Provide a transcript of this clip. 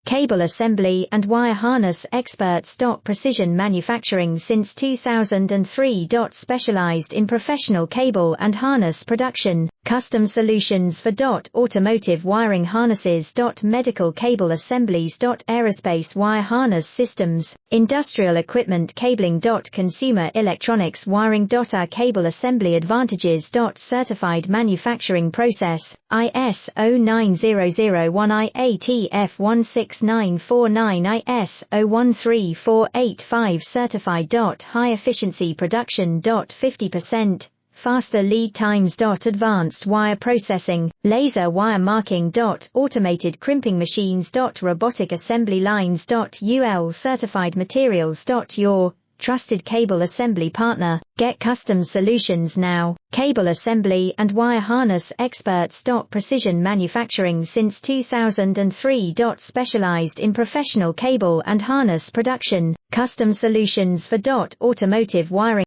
Cable assembly and wire harness experts. Precision manufacturing since 2003. Specialized in professional cable and harness production, custom solutions for automotive wiring harnesses. Medical cable assemblies. Aerospace wire harness systems, industrial equipment cabling. Consumer electronics wiring. Our cable assembly advantages. Certified manufacturing process, ISO 9001 IATF 16949 ISO 13485 certified. High efficiency production. 50% faster lead times. Advanced wire processing, laser wire marking. Automated crimping machines. Robotic assembly lines. UL certified materials. Your trusted cable assembly partner. Get custom solutions now. Cable assembly and wire harness experts. Precision manufacturing since 2003. Specialized in professional cable and harness production, custom solutions for automotive wiring.